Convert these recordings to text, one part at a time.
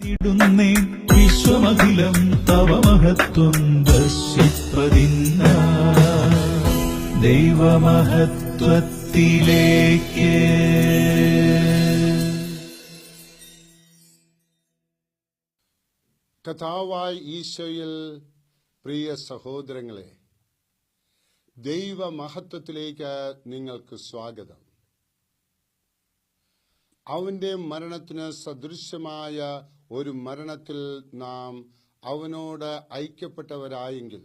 വിശ്വമഖിലം തവ മഹത്വം ദർശിപ്പതിന്ന ദൈവമഹത്വത്തിലേക്ക്. കർത്താവായ ഈശോയിൽ പ്രിയ സഹോദരങ്ങളെ, ദൈവമഹത്വത്തിലേക്ക് നിങ്ങൾക്ക് സ്വാഗതം. അവന്റെ മരണത്തിന് സദൃശ്യമായ ഒരു മരണത്തിൽ നാം അവനോട് ഐക്യപ്പെട്ടവരായെങ്കിൽ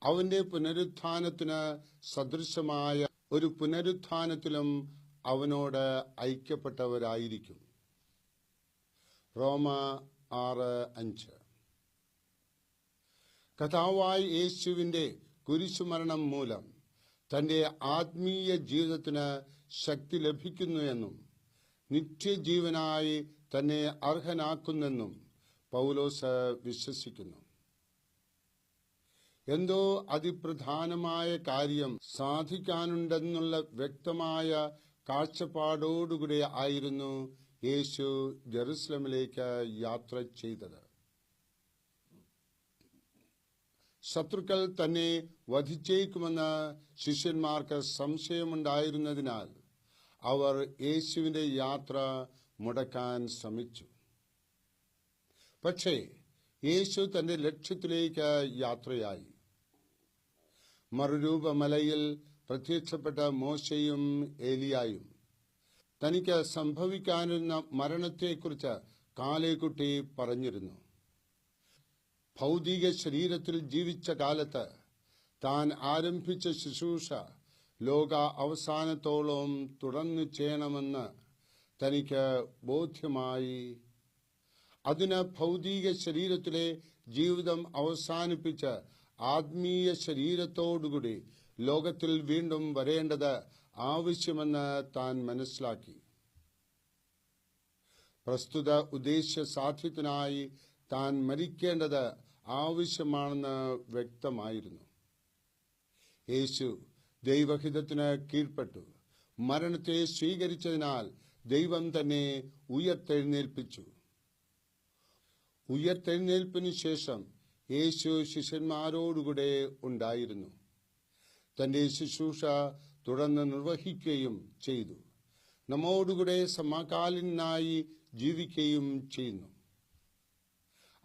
അവന്റെ പുനരുത്ഥാനത്തിന് സദൃശമായ ഒരു പുനരുത്ഥാനത്തിലും അവനോട് ഐക്യപ്പെട്ടവരായിരിക്കും. റോമ 6:5. കർത്താവായ യേശുവിന്റെ കുരിശുമരണം മൂലം തന്റെ ആത്മീയ ജീവിതത്തിന് ശക്തി ലഭിക്കുന്നു എന്നും നിത്യജീവനായി തന്നെ അർഹനാക്കുന്നെന്നും പൗലോസ് വിശ്വസിക്കുന്നു. എന്തോ അതിപ്രധാനമായ കാര്യം സാധിക്കാനുണ്ടെന്നുള്ള വ്യക്തമായ കാഴ്ചപ്പാടോടുകൂടി ആയിരുന്നു യേശു ജെറുസലമിലേക്ക് യാത്ര ചെയ്തത്. ശത്രുക്കൾ തന്നെ വധിച്ചേക്കുമെന്ന് ശിഷ്യന്മാർക്ക് സംശയമുണ്ടായിരുന്നതിനാൽ അവർ യേശുവിന്റെ യാത്ര മുടക്കാൻ ശ്രമിച്ചു. പക്ഷേ യേശു തന്റെ ലക്ഷ്യത്തിലേക്ക് യാത്രയായി. മറുരൂപമലയിൽ പ്രത്യക്ഷപ്പെട്ട മോശയും ഏലിയായും തനിക്ക് സംഭവിക്കാനിരുന്ന മരണത്തെക്കുറിച്ച് കാലേക്കുട്ടി പറഞ്ഞിരുന്നു. ഭൗതിക ശരീരത്തിൽ ജീവിച്ച കാലത്ത് താൻ ആരംഭിച്ച ശുശ്രൂഷ ലോക അവസാനത്തോളം തുടർന്നു ചെയ്യണമെന്ന് തനിക്ക് ബോധ്യമായി. അതിന് ഭൗതിക ശരീരത്തിലെ ജീവിതം അവസാനിപ്പിച്ച് ആത്മീയ ശരീരത്തോടുകൂടി ലോകത്തിൽ വീണ്ടും വരേണ്ടത് ആവശ്യമെന്ന് താൻ മനസ്സിലാക്കി. പ്രസ്തുത ഉദ്ദേശ്യ സാധ്യത്തിനായി താൻ മരിക്കേണ്ടത് ആവശ്യമാണെന്ന് വ്യക്തമായിരുന്നു. യേശു ദൈവഹിതത്തിന് കീഴ്പ്പെട്ടു മരണത്തെ സ്വീകരിച്ചതിനാൽ ദൈവം തന്നെ ഉയർത്തെഴുന്നേൽപ്പിച്ചു. ഉയർത്തെഴുന്നേൽപ്പിനു ശേഷം യേശു ശിഷ്യന്മാരോടുകൂടെ ഉണ്ടായിരുന്നു. തന്റെ ശുശ്രൂഷ തുടർന്ന് നിർവഹിക്കുകയും ചെയ്തു. നമ്മോടുകൂടെ സമകാലീനായി ജീവിക്കുകയും ചെയ്യുന്നു.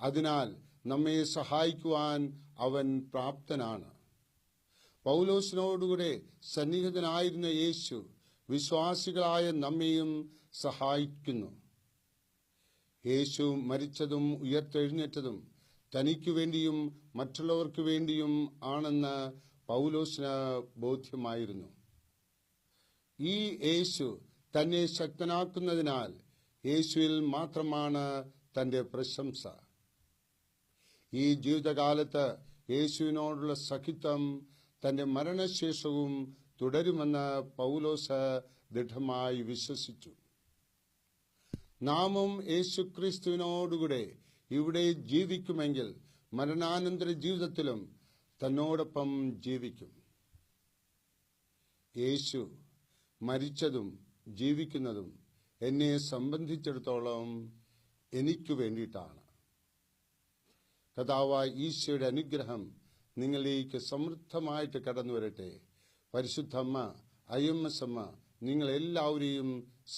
അതിനാൽ നമ്മെ സഹായിക്കുവാൻ അവൻ പ്രാപ്തനാണ്. പൗലോസിനോടുകൂടെ സന്നിഹിതനായിരുന്ന യേശു വിശ്വാസികളായ നമ്മെയും സഹായിക്കുന്നു. യേശു മരിച്ചതും ഉയർത്തെഴുന്നേറ്റതും തനിക്കു വേണ്ടിയും മറ്റുള്ളവർക്ക് വേണ്ടിയും ആണെന്ന് പൗലോസിന് ബോധ്യമായിരുന്നു. ഈ യേശു തന്നെ ശക്തനാക്കുന്നതിനാൽ യേശുവിൽ മാത്രമാണ് തന്റെ പ്രശംസ. ഈ ജീവിതകാലത്ത് യേശുവിനോടുള്ള സഖിത്വം തന്റെ മരണശേഷവും തുടരുമെന്ന് പൗലോസ് ദൃഢമായി വിശ്വസിച്ചു. നാമും യേശുക്രിസ്തുവിനോടുകൂടെ ഇവിടെ ജീവിക്കുമെങ്കിൽ മരണാനന്തര ജീവിതത്തിലും തന്നോടൊപ്പം ജീവിക്കും. യേശു മരിച്ചതും ജീവിക്കുന്നതും എന്നെ സംബന്ധിച്ചിടത്തോളം എനിക്കു വേണ്ടിയിട്ടാണ്. കർത്താവായ ഈശോയുടെ അനുഗ്രഹം നിങ്ങളിലേക്ക് സമൃദ്ധമായിട്ട് കടന്നു വരട്ടെ. പരിശുദ്ധമ്മ അയ്യമ്മസമ്മ നിങ്ങളെല്ലാവരെയും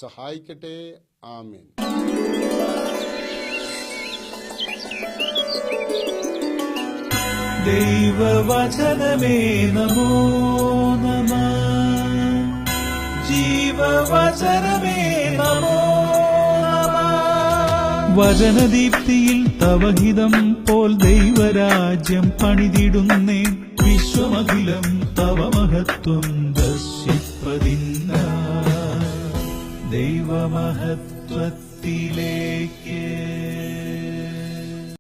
സഹായിക്കട്ടെ. ആമേൻ. ദൈവവചനമേ നമോ നമഃ. ജീവവചനമേ നമോ നമഃ. വചനദീപ്തിയിൽ തവഹിതം പോൽ ദൈവരാജ്യം പണിതിടുന്നേ. വിശ്വമഖിലം തവ മഹത്വം ദർശിപ്പതിന്ന ദൈവമഹത്വത്തിലേക്ക്.